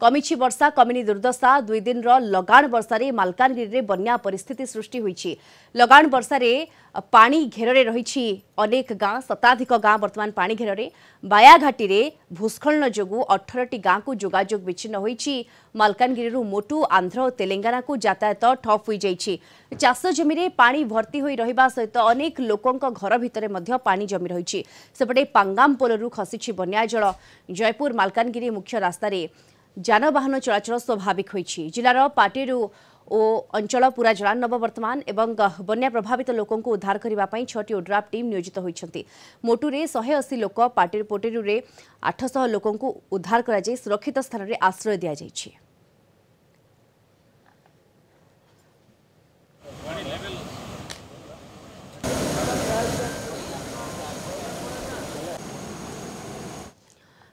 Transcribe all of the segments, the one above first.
कमिछि वर्षा कमिनी दुर्दशा 2 दिन लगाण वर्षारे मालकानगिरी रे बन्या परिस्थिति सृष्टि होईछि। लगाण वर्षारे पानी घेରରେ रहिछि अनेक गाँ शताधिक गाँ वर्तमान पानी घेରରେ बायाघाटी रे भूस्खलन जोगु 18टी गाँ को जोगाजोग विच्छिन्न होईछि। मालकानगिरी मोटू आंध्र और तेलंगाना को यातायात ठप हो जाइछि। चाष जमी रे पानी भर्ती होई रहिबा सहित अनेक लोकंक घर भितरे मध्य पानी जमी रहिछि। सेपटे पांगाम पोलरू खसिछि बन्या जल। जयपुर मालकानगिरी मुख्य रास्ता रे जानवाहन चलाचल स्वाभाविक होईछि। जिलार पाटेरू ओ अंचल पूरा जलानब वर्तमान एवं बन्या प्रभावित लोकों को उद्धार करने 6टी ओड्राफ टीम नियोजित होती। मोटूरे 180 लोक पोटेरू 800 लोकों को उद्धार कर सुरक्षित स्थान में आश्रय दि जाइछि।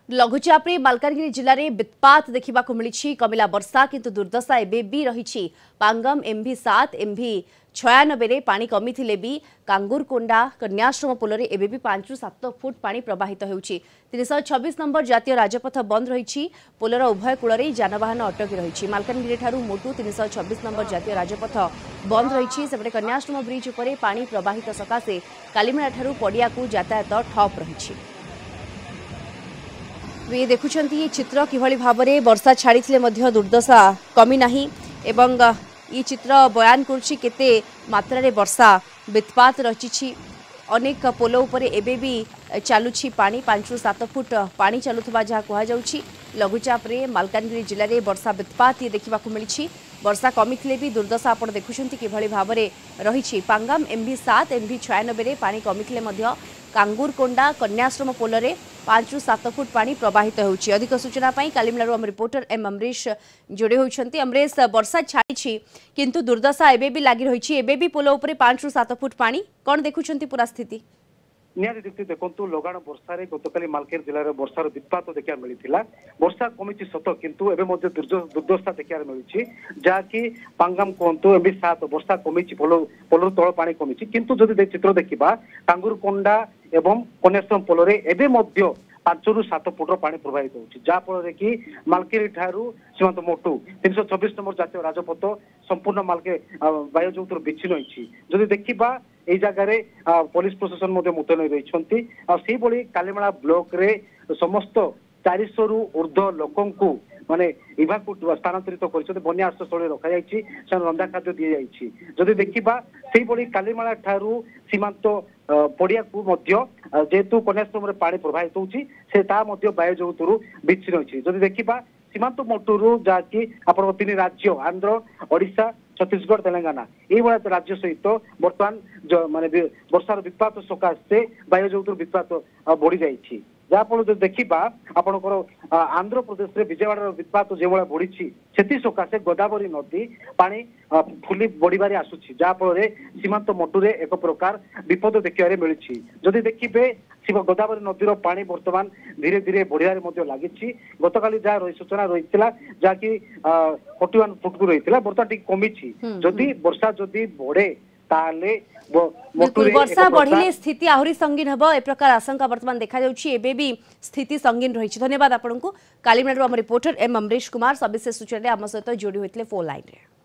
लघुचाप मालकानगिरी जिले में वित्पात देखा मिली। कमिला वर्षा किंतु दुर्दशा एवं भी रही। पांगम MV 7 MV 96 पानी कमी थिले भी कांगुरकोंडा कन्याश्रम पोलरे एबे भी 5 ରୁ 7 फुट पानी प्रवाहित होउछि। 326 नंबर जातीय राजपथ बंद रही। पोलर उभय कूल जानवाहन अटकी रही। मालकानगिरी ठारू मोटू 326 नंबर जातीय राजपथ बंद रही। सेपटे कन्याश्रम ब्रिज उपरे पानी प्रवाहित सकाशे कालीमेला ठारू पड़िया को यातायात ठप रही। ये देखुंत ये चित्र किभली भाव में वर्षा छाड़ी दुर्दशा कमी नाही एवं ये चित्र बयान करुछि केते मात्रा रे वर्षा वित्पात रचिछि। अनेक पोल उपरे एबे भी चालुछि पानी 5 ରୁ 7 फुट पानी चलुथबा जहा कहा जाउछि। लघुचाप रे मालकानगिरी जिले में वर्षा वित्पात ये देखा मिली। वर्षा कमी थिले भी दुर्दशा आपण देखुछंती किभली भाव में रही। पांगाम MV 7 MV 96 पानी कमी थिले मध्य कांगुरकोंडा कन्याश्रम पोलरे 5 ରୁ 7 फुट पानी प्रवाहित होउछि। अधिक सूचना पाई कालीमेलारू हम रिपोर्टर एम अमरीश जोड़े होइछंती। अमरीश वर्षा छाड़ी किंतु दुर्दशा एबे भी लागि रहिछि। एबे भी पोल उपरे 5 ରୁ 7 फुट पानी कोन देखुछंती पूरा स्थिति निहारी दीप्ति देखु लगाण वर्षार गतकाली मालकानगिरी जिले में वर्षार वित्पात देखा मिलता। वर्षा कमी सत किंतु एवं दुर्दशा देखा मिली जहाँकि पांगाम कहतु MV 7 वर्षा कमी पोलर तल पानी कमी किंतु जदि चित्र देखा कांगुरकोंडा एवं कन्याश्रम पोलरे एवं 5 ରୁ 7 फुट पानी प्रवाहित होउछि। जहाँफल कि मालकानगिरी ठारू सीमांत मोटू 326 नंबर जातीय राजपथ संपूर्ण मालके वायु जोतर विच्छिन्न होइछि। जदि देखिबा एई जगह पुलिस प्रशासन मुतयन रही। कालीमेला ब्लॉक रे समस्त 400 ରୁ ऊर्ध्व लोकों को माने इवाकू स्थानांतरित कर बन्या आश्रयस्थल रखा जाइछि। रंधा खाद्य दि जाइछि। जदि देखिबा कालीमेला ठारू सीमांत पड़िया को जेहेतु कन्याश्रम पानी प्रवाहित होउछि से ता वायु जोतरु विच्छिन्न होइछि। जदि देखिबा सीमांत मोटूरू जहाँकि आपण 3 राज्य आंध्र ओडिशा छत्तीसगढ़ तेलंगाना ये राज्य सहित बर्तमान माने वर्षार वित्पात सकाशे वायु जोतर वित्पात बढ़ी जाइछि। जहाँफल जो देखा आपणकर आंध्र प्रदेश में विजयवाड़ा वित्पात जो भाया बढ़ी से सकाशे गोदावरी नदी पानी फुली बढ़िबारे आसुछि। जहाँफल सीमांत मोटूरे एक प्रकार विपद देखा मिली। जदि देखिए गोदावरी नदीर पानी बर्तमान धीरे धीरे बढ़िया लगी। गतकाली जहाँ सूचना रही जहाँकि 41 फुट को रही बर्तमान टी कमी। जदि वर्षा जदि बढ़े ताले वर्षा बढ़िले स्थिति आहरी संगीन हबो ए प्रकार आशंका वर्तमान देखा जाउछि। एबे भी स्थिति संगीन रहिछि। धन्यवाद आपनकु कालीमेलारू हम रिपोर्टर एम अमरीश कुमार सविशेष सूचना आम सहित जोड़ी होइतले फोन लाइन रे।